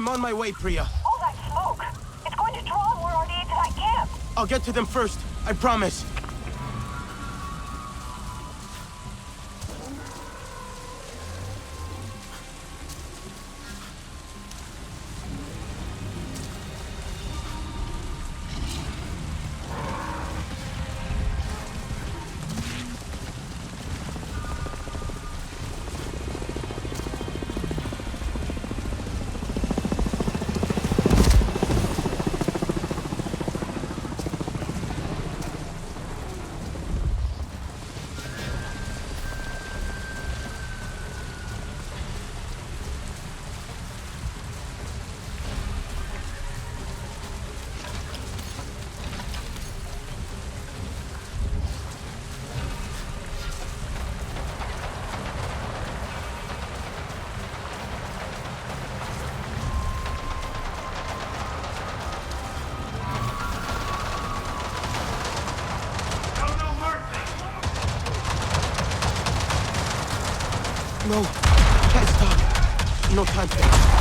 I'm on my way, Priya. All that smoke. It's going to draw more RDA to that camp. I'll get to them first. I promise. No, can't stop. No time for it.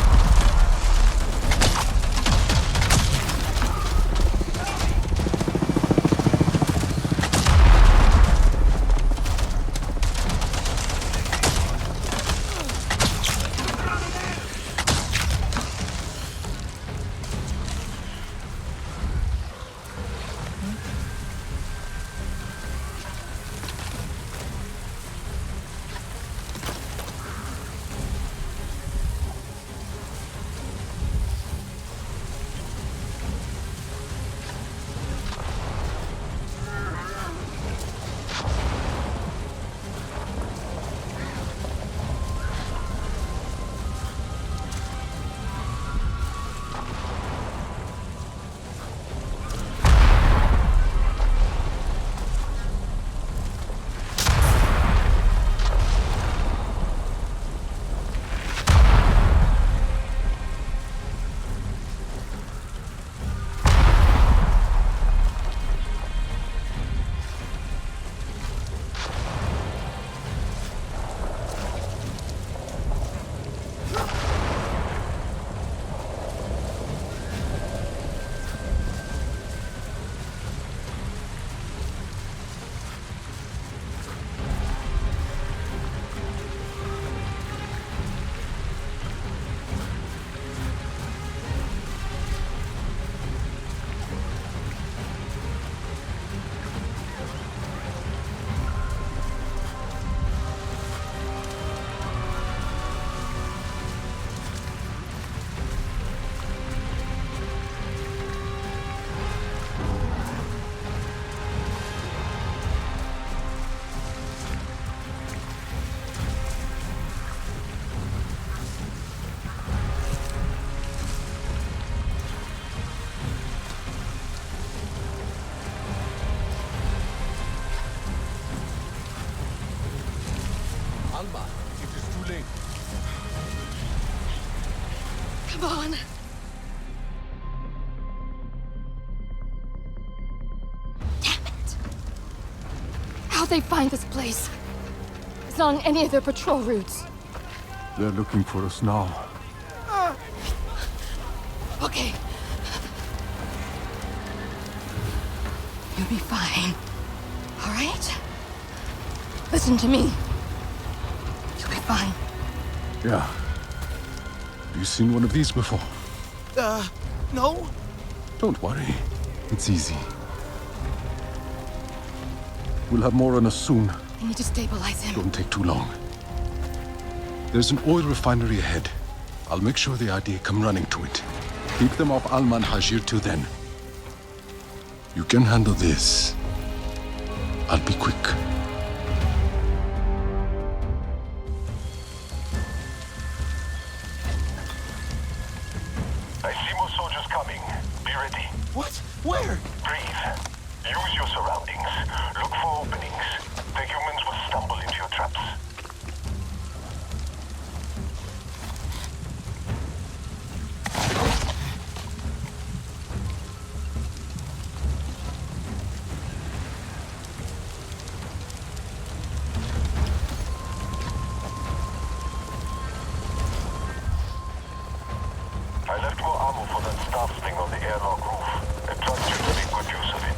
Come on. Damn it. How'd they find this place? It's not on any of their patrol routes. They're looking for us now. Okay. You'll be fine. All right? Listen to me. You'll be fine. Yeah. You seen one of these before? No? Don't worry. It's easy. We'll have more on us soon. I need to stabilize him. Don't take too long. There's an oil refinery ahead. I'll make sure the idea come running to it. Keep them off Alman Hajir till then. You can handle this. I'll be quick. I see more soldiers coming. Be ready. What? Where? Breathe. Use your surroundings. Look for openings. The humans will stumble into your traps. I staff thing on the airlock roof. I trust you to make good use of it.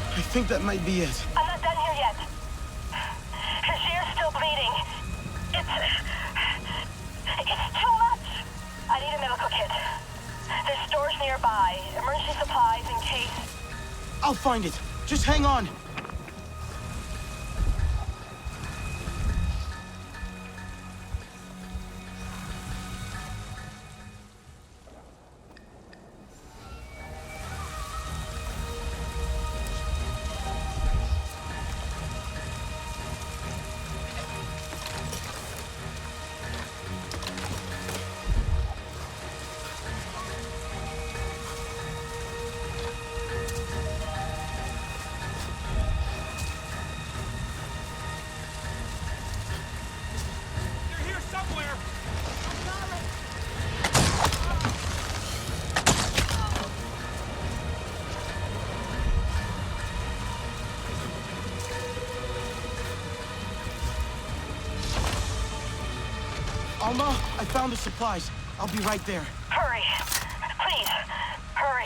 I think that might be it. I'm not done here yet. Her ear's still bleeding. It's too much. I need a medical kit. There's stores nearby. Emergency supplies in case. I'll find it. Just hang on. Alma, I found the supplies. I'll be right there. Hurry. Please, hurry.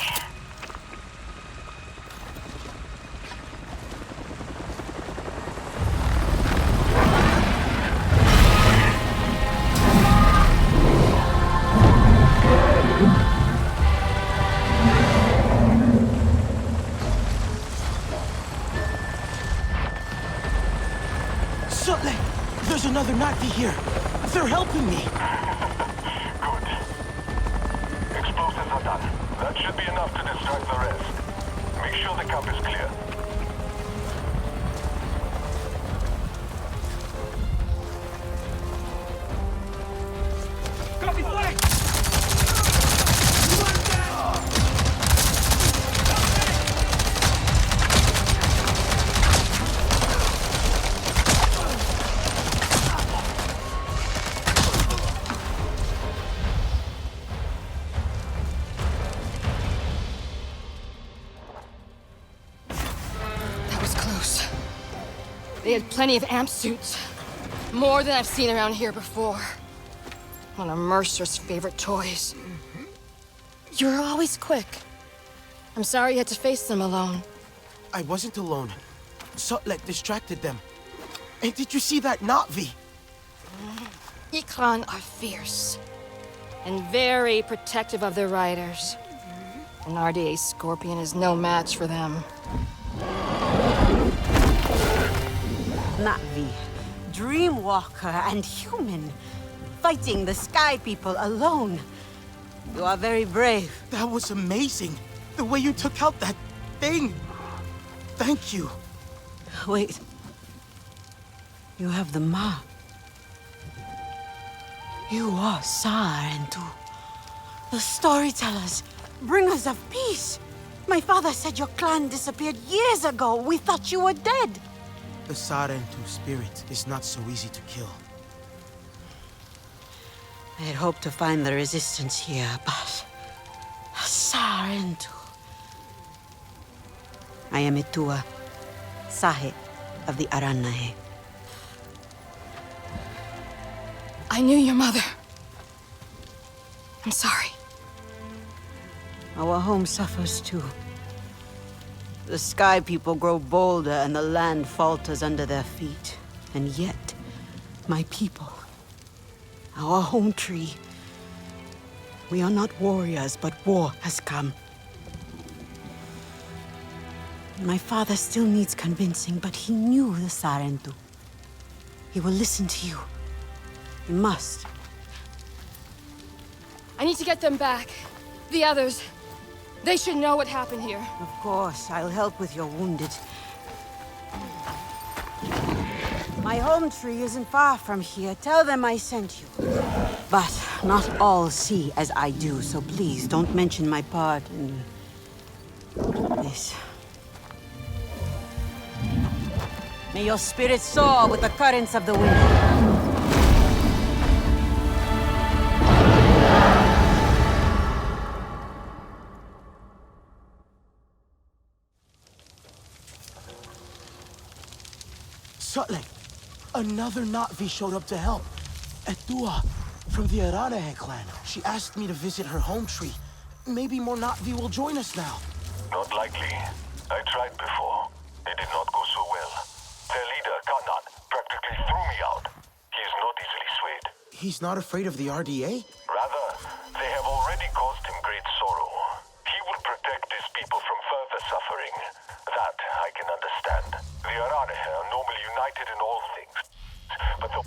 Sutley! There's another Nazi here. They're helping me. Good. Explosives are done. That should be enough to distract the rest. Make sure the camp is clear. Copy flag! They had plenty of amp suits. More than I've seen around here before. One of Mercer's favorite toys. You're always quick. I'm sorry you had to face them alone. I wasn't alone. Sutlek distracted them. And did you see that Na'vi? Ikran are fierce. And very protective of their riders. An RDA Scorpion is no match for them. Na'vi, Dreamwalker and human, fighting the Sky People alone. You are very brave. That was amazing. The way you took out that thing. Thank you. Wait. You have the map. You are Sar and Tu, the storytellers, bringers of peace. My father said your clan disappeared years ago. We thought you were dead. The Sarentu spirit is not so easy to kill. I had hoped to find the resistance here, but... Sarentu. I am Itua, Sahe of the Aranahe. I knew your mother. I'm sorry. Our home suffers too. The sky people grow bolder and the land falters under their feet. And yet, my people, our home tree, we are not warriors, but war has come. My father still needs convincing, but he knew the Sarentu. He will listen to you. He must. I need to get them back. The others. They should know what happened here. Of course, I'll help with your wounded. My home tree isn't far from here. Tell them I sent you. But not all see as I do, so please don't mention my part in this. May your spirit soar with the currents of the wind. Sutlek, another Na'vi showed up to help. Etua, from the Aranahe clan. She asked me to visit her home tree. Maybe more Na'vi will join us now. Not likely. I tried before. It did not go so well. Their leader, Kanan, practically threw me out. He is not easily swayed. He's not afraid of the RDA? Rather, they have already caused him great sorrow. He will protect his people from further suffering. That I can understand. The Aranahe are normally united in all things. But the...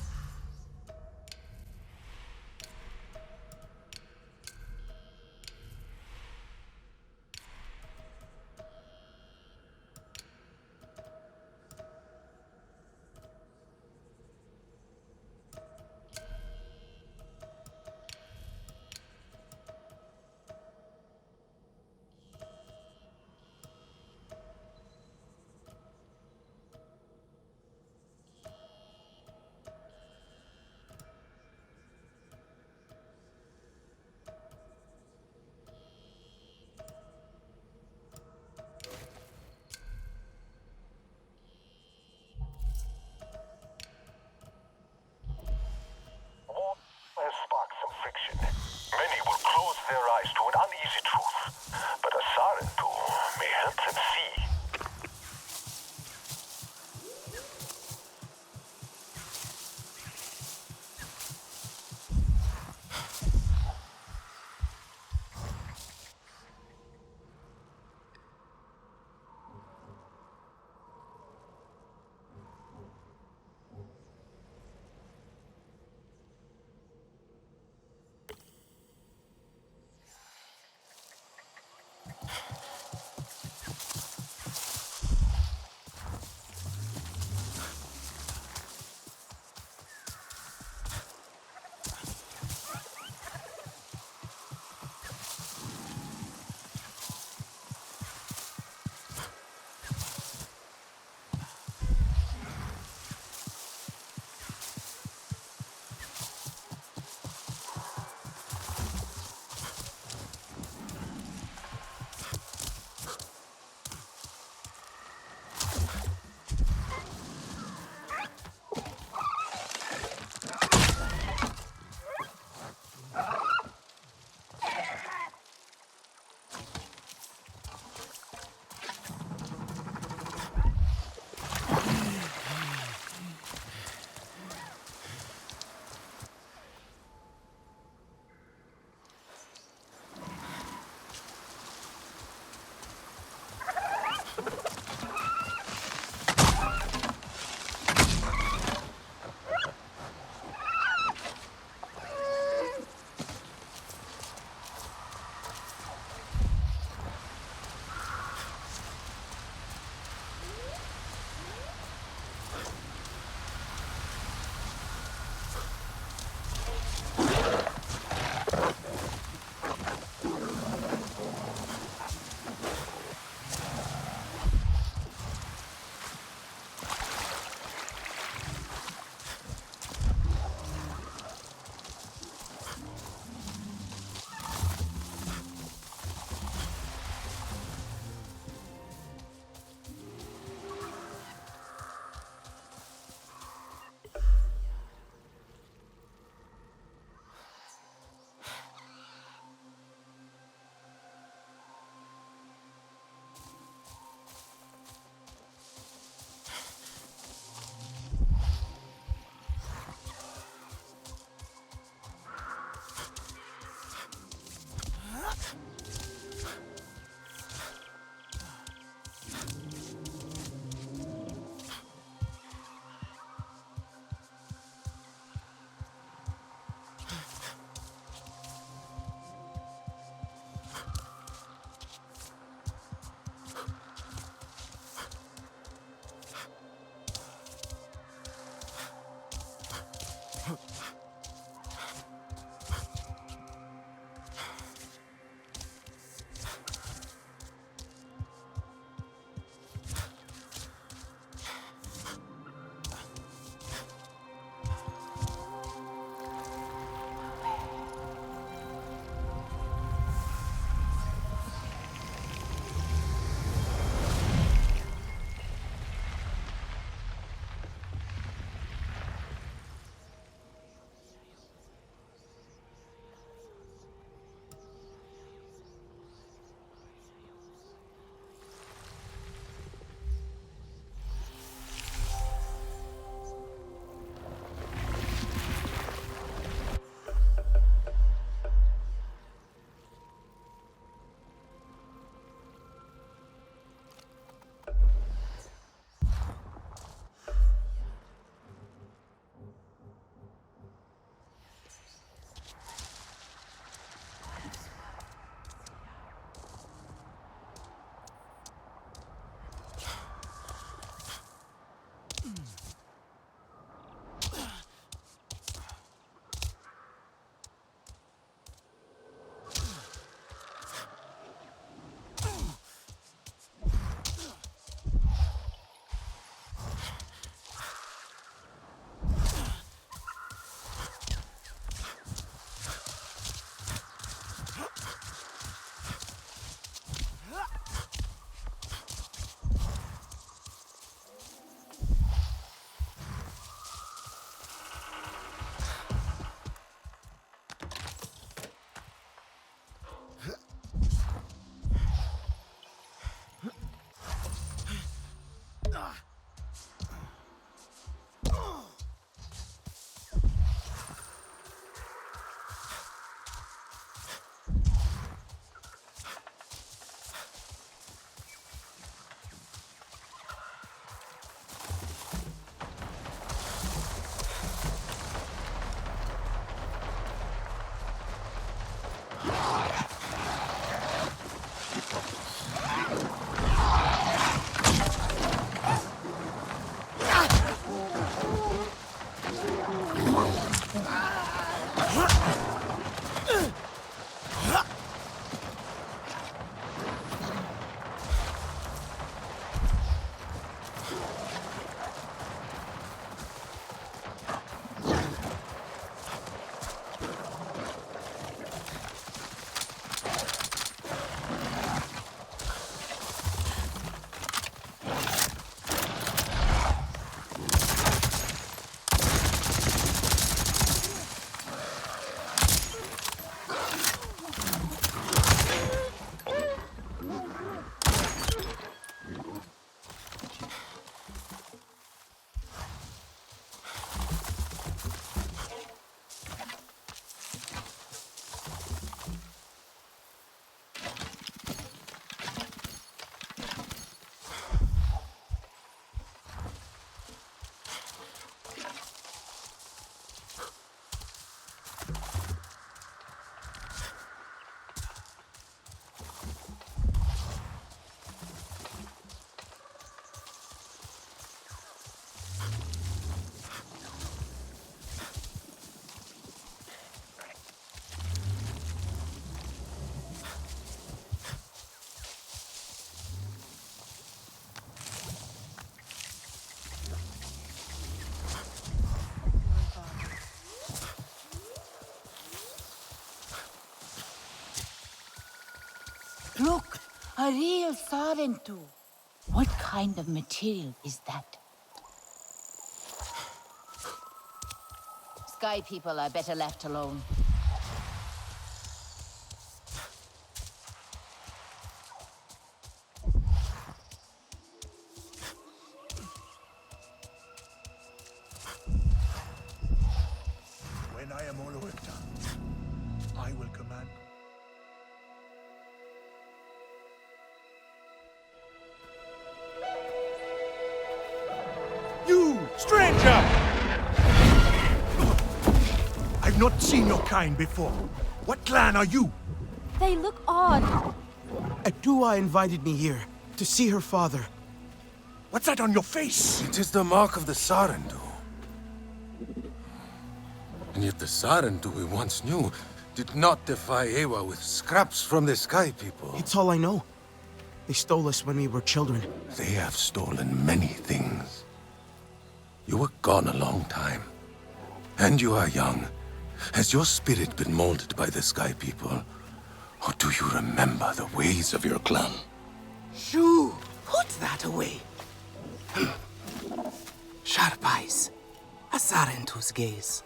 Look, a real Sarentu. What kind of material is that? Sky people are better left alone. When I am all worked done, I will command. You, stranger! I've not seen your kind before. What clan are you? They look odd. Adua invited me here to see her father. What's that on your face? It is the mark of the Sarentu. And yet the Sarentu we once knew did not defy Ewa with scraps from the Sky people. It's all I know. They stole us when we were children. They have stolen many things. You were gone a long time. And you are young. Has your spirit been molded by the Sky people? Or do you remember the ways of your clan? Shoo! Put that away. Sharp eyes. A Sarentu's gaze.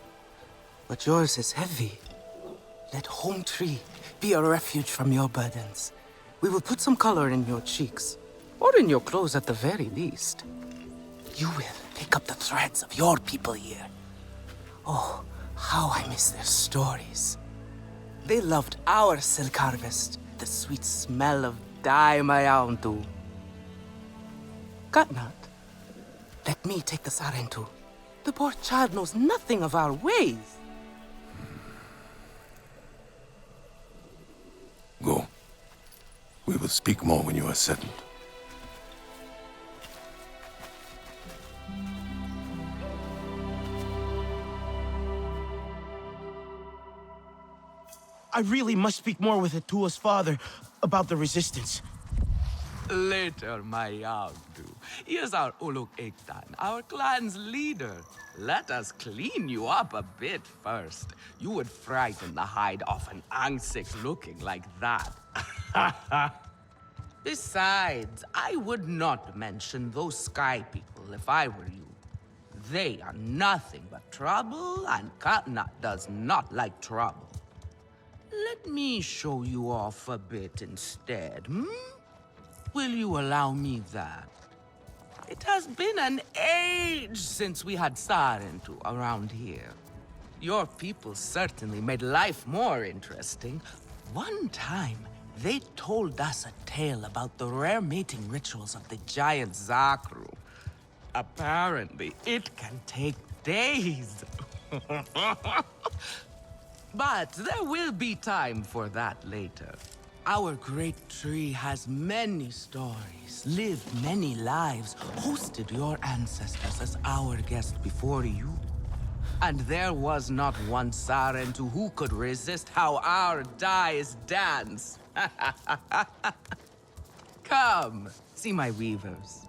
But yours is heavy. Let Home Tree be a refuge from your burdens. We will put some color in your cheeks. Or in your clothes at the very least. You will pick up the threads of your people here. Oh, how I miss their stories. They loved our silk harvest, the sweet smell of dye mayauntu. Katnat, let me take the Sarentu. The poor child knows nothing of our ways. Go. We will speak more when you are settled. I really must speak more with Atua's father about the resistance. Later, my Yagdu. Here's our Uluk Ektan, our clan's leader. Let us clean you up a bit first. You would frighten the hide off an Angsik looking like that. Besides, I would not mention those Sky people if I were you. They are nothing but trouble, and Katnat does not like trouble. Let me show you off a bit instead, hmm? Will you allow me that? It has been an age since we had Sarentu around here. Your people certainly made life more interesting. One time, they told us a tale about the rare mating rituals of the giant Zakru. Apparently, it can take days. But there will be time for that later. Our great tree has many stories, lived many lives, hosted your ancestors as our guest before you. And there was not one Sarentu who could resist how our dyes dance. Come, see my weavers.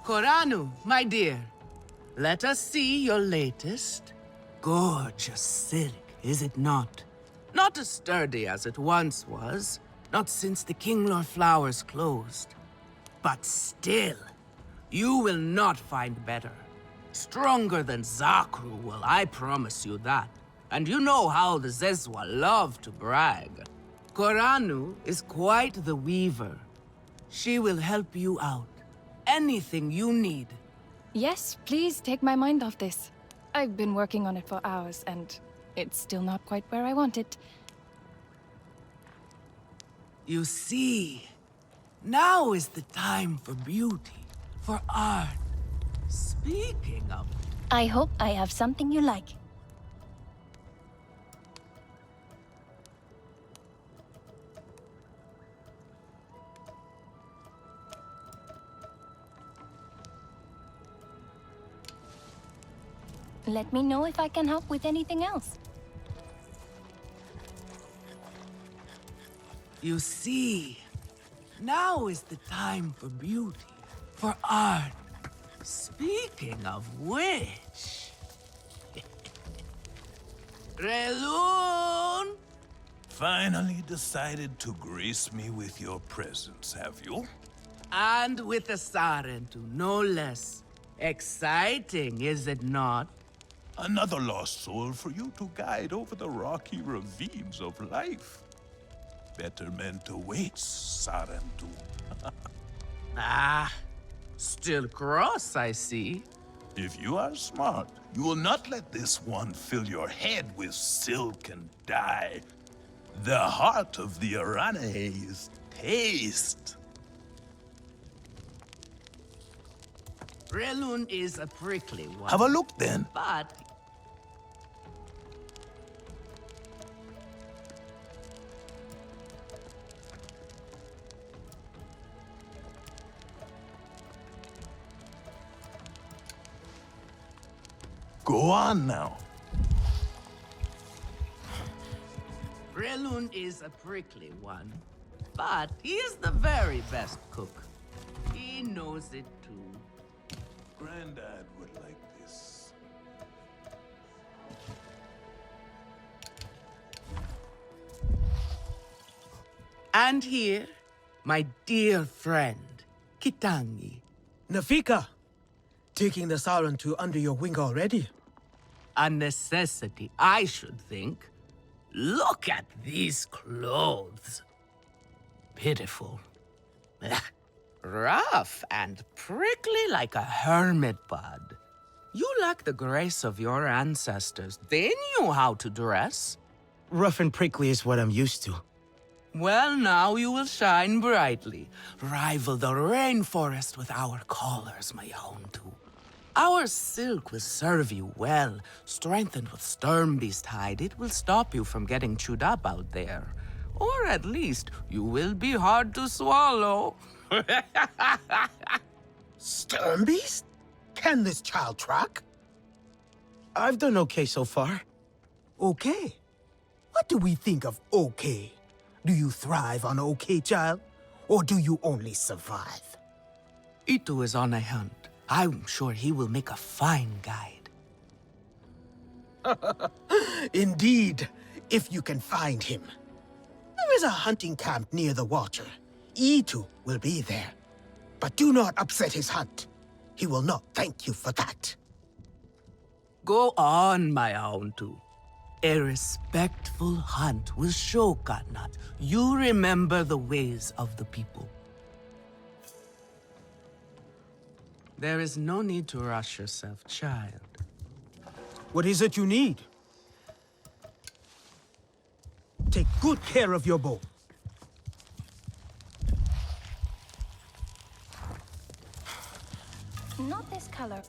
Koranu, my dear, let us see your latest. Gorgeous silk, is it not? Not as sturdy as it once was, not since the Kinglor flowers closed. But still, you will not find better. Stronger than Zakru will, I promise you that. And you know how the Zezwa love to brag. Koranu is quite the weaver. She will help you out. Anything you need. Yes, please take my mind off this. I've been working on it for hours, and it's still not quite where I want it. You see, now is the time for beauty, for art. Speaking of... I hope I have something you like. Let me know if I can help with anything else. You see, now is the time for beauty, for art. Speaking of which... Relun! Finally decided to grace me with your presence, have you? And with a Sarentu, no less. Exciting, is it not? Another lost soul for you to guide over the rocky ravines of life. Betterment awaits, Sarentu. Ah, still cross, I see. If you are smart, you will not let this one fill your head with silk and dye. The heart of the Aranahe is taste. Relun is a prickly one. Have a look then. But go on now. Relun is a prickly one, but he is the very best cook. He knows it too. Granddad would like this. And here, my dear friend, Kitangi. Nafika, taking the Sarentu under your wing already? A necessity, I should think. Look at these clothes. Pitiful. Rough and prickly like a hermit bud. You lack the grace of your ancestors. They knew how to dress. Rough and prickly is what I'm used to. Well, now you will shine brightly. Rival the rainforest with our collars, my own too. Our silk will serve you well. Strengthened with Sternbeast hide, it will stop you from getting chewed up out there. Or at least, you will be hard to swallow. Sternbeast? Can this child track? I've done okay so far. Okay? What do we think of okay? Do you thrive on okay, child? Or do you only survive? Itu is on a hunt. I'm sure he will make a fine guide. Indeed, if you can find him. There is a hunting camp near the water. Itu will be there. But do not upset his hunt. He will not thank you for that. Go on, my own too. A respectful hunt will show Katnat you remember the ways of the people. There is no need to rush yourself, child. What is it you need? Take good care of your bow. Not this color.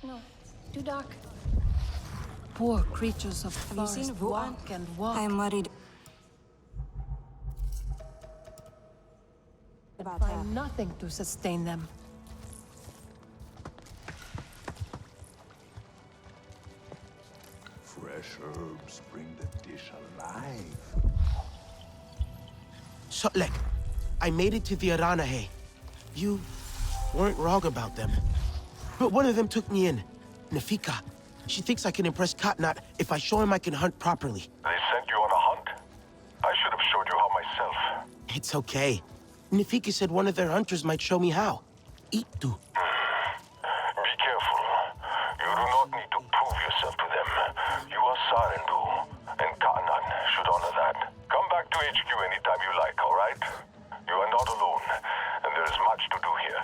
No, too dark. Poor creatures of the forest walk and walk. I'm worried about her. Find nothing to sustain them. Fresh herbs bring the dish alive. Sotlek, I made it to the Aranahe. You weren't wrong about them. But one of them took me in. Nafika. She thinks I can impress Katnat if I show him I can hunt properly. They sent you on a hunt? I should have showed you how myself. It's okay. Nafika said one of their hunters might show me how. Itu. Be careful. You do not need to prove yourself to them. You are Sarendu, and Katnat should honor that. Come back to HQ anytime you like, all right? You are not alone, and there is much to do here.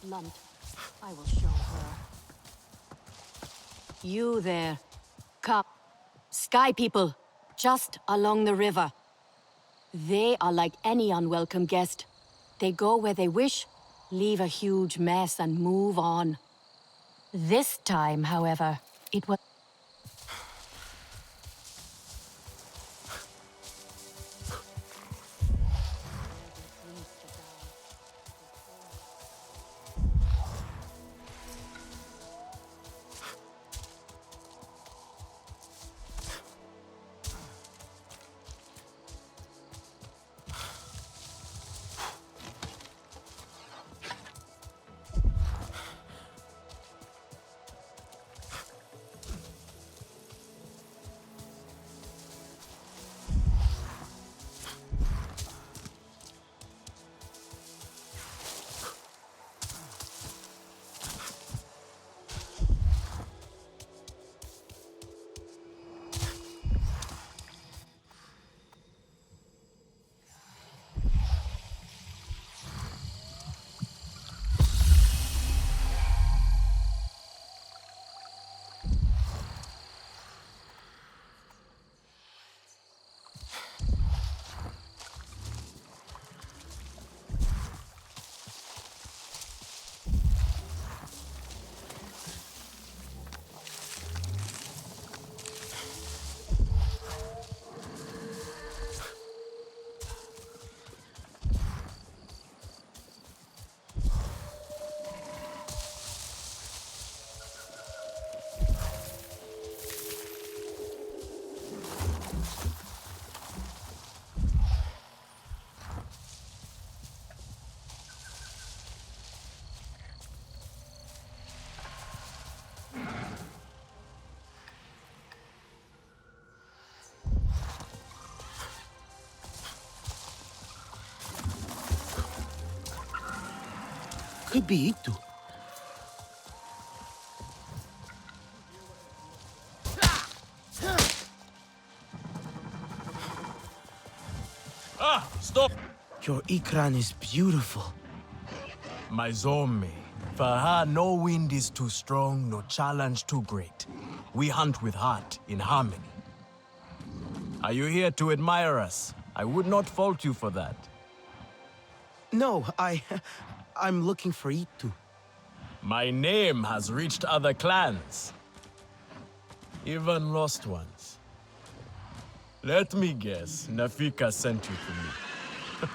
blunt. I will show her. You there. Come. Sky people, just along the river. They are like any unwelcome guest. They go where they wish, leave a huge mess, and move on. This time, however, it was... Could be Itu. Stop! Your Ikran is beautiful. My Zome. For her, no wind is too strong, no challenge too great. We hunt with heart, in harmony. Are you here to admire us? I would not fault you for that. No, I'm looking for Itu. My name has reached other clans. Even lost ones. Let me guess, Nafika sent you to me.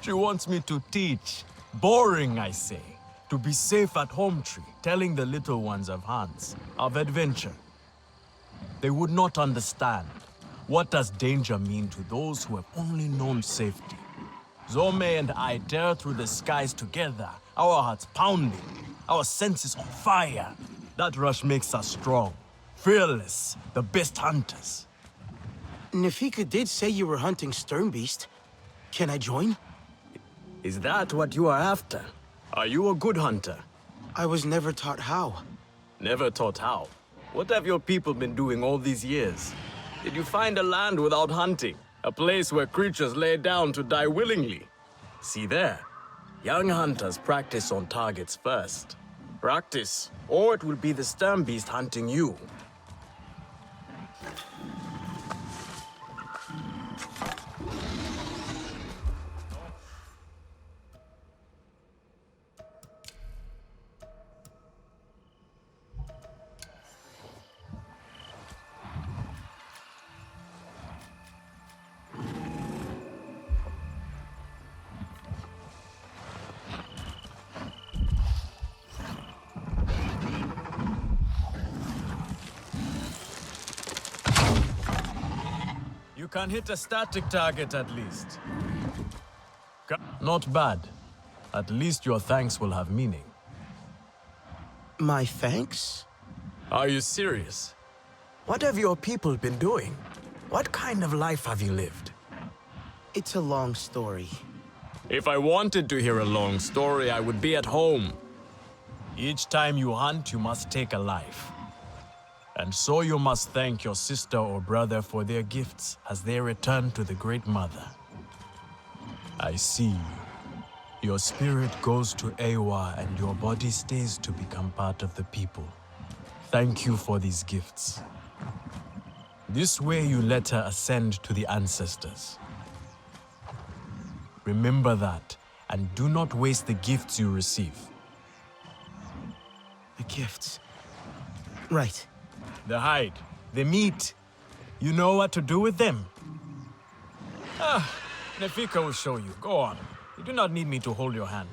She wants me to teach. Boring, I say. To be safe at home tree, telling the little ones of hunts, of adventure. They would not understand. What does danger mean to those who have only known safety? Zome and I tear through the skies together, our hearts pounding, our senses on fire. That rush makes us strong, fearless, the best hunters. Nafika did say you were hunting Sternbeast. Can I join? Is that what you are after? Are you a good hunter? I was never taught how. Never taught how? What have your people been doing all these years? Did you find a land without hunting? A place where creatures lay down to die willingly? See there. Young hunters practice on targets first. Practice, or it will be the Sternbeast hunting you. You can hit a static target at least. Not bad. At least your thanks will have meaning. My thanks? Are you serious? What have your people been doing? What kind of life have you lived? It's a long story. If I wanted to hear a long story, I would be at home. Each time you hunt, you must take a life. And so you must thank your sister or brother for their gifts as they return to the Great Mother. I see you. Your spirit goes to Awa and your body stays to become part of the people. Thank you for these gifts. This way you let her ascend to the ancestors. Remember that, and do not waste the gifts you receive. The gifts. Right. The hide, the meat. You know what to do with them. Nefika will show you. Go on. You do not need me to hold your hand.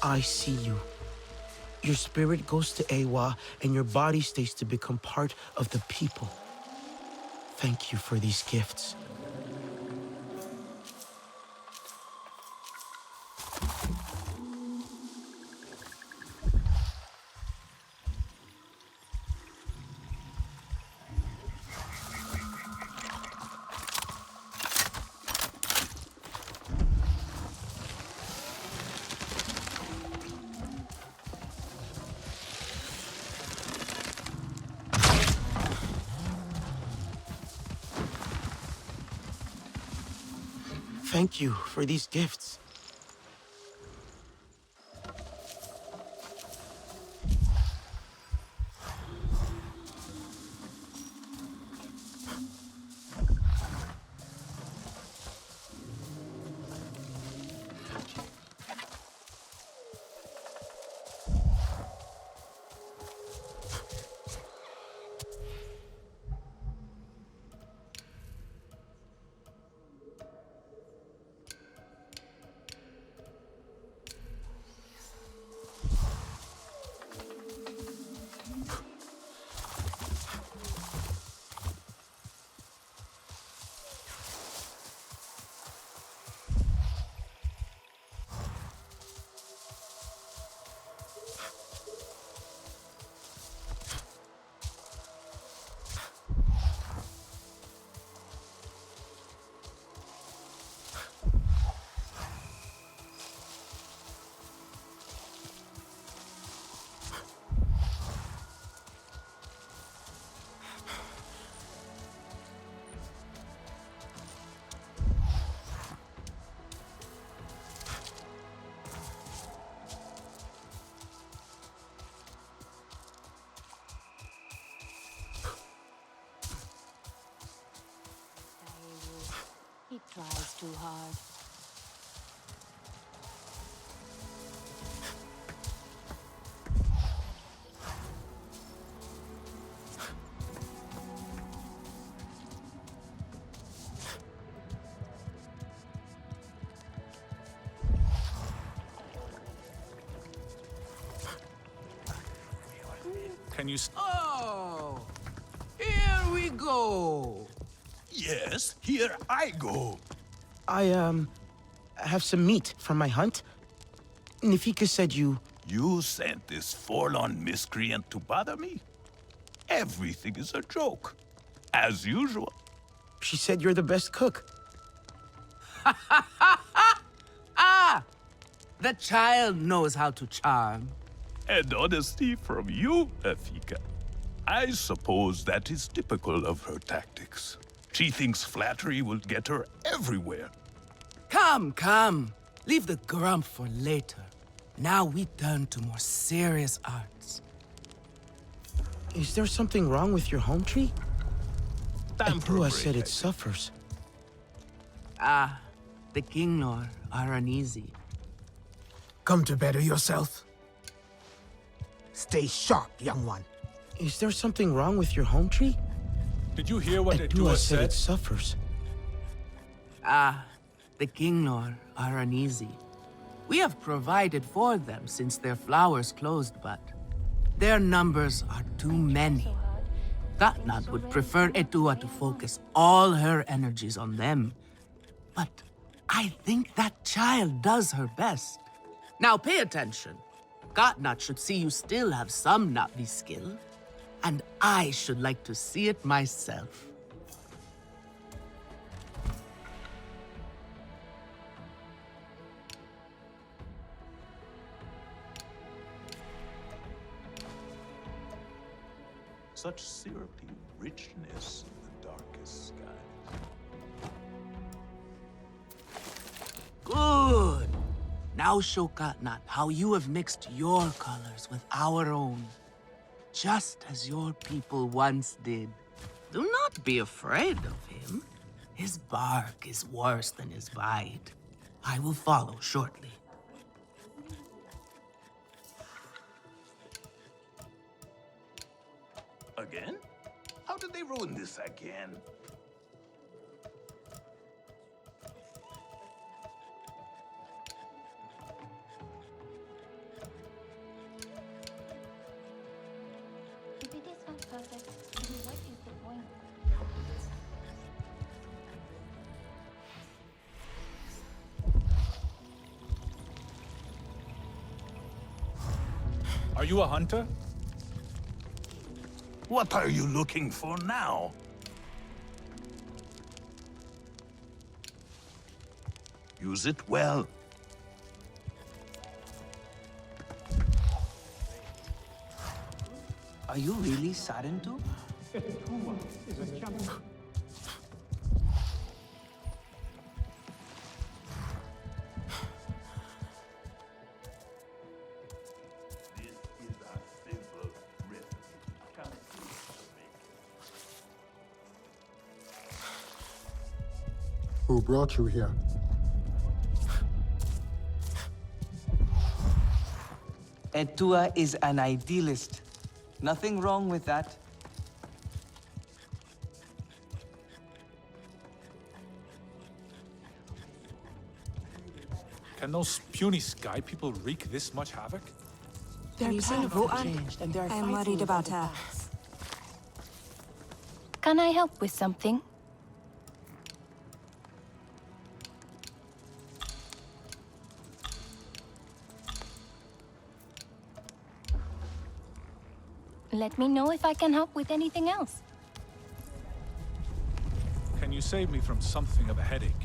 I see you. Your spirit goes to Awa, and your body stays to become part of the people. Thank you for these gifts. Thank you for these gifts. He tries too hard. Can you... Oh! Diego! Yes, here I go. I, have some meat from my hunt. Nafika said you... You sent this forlorn miscreant to bother me? Everything is a joke. As usual. She said you're the best cook. Ah! The child knows how to charm. And honesty from you, Nafika. I suppose that is typical of her tactics. She thinks flattery will get her everywhere. Come, come. Leave the grump for later. Now we turn to more serious arts. Is there something wrong with your home tree? Pandora said it suffers. Ah, the Kinglor are uneasy. Come to better yourself. Stay sharp, young one. Is there something wrong with your home tree? Did you hear what Pandora Edua said said? it suffers. Ah, the Kinglor are uneasy. We have provided for them since their flowers closed, but their numbers are too many. Katnat would prefer Edua to focus all her energies on them. But I think that child does her best. Now pay attention. Katnat should see you still have some Navi skill, and I should like to see it myself. Such syrupy richness in the darkest skies. Good! Now show Katnat how you have mixed your colors with our own, just as your people once did. Do not be afraid of him. His bark is worse than his bite. I will follow shortly. Again? How did they ruin this again? If it is not perfect, then what is the point? Are you a hunter? What are you looking for now? Use it well. Are you really Sarentu? Who brought you here? Edua is an idealist. Nothing wrong with that. Can those puny sky people wreak this much havoc? Their paths have changed, and they're I'm worried about her. Can I help with something? Let me know if I can help with anything else. Can you save me from something of a headache?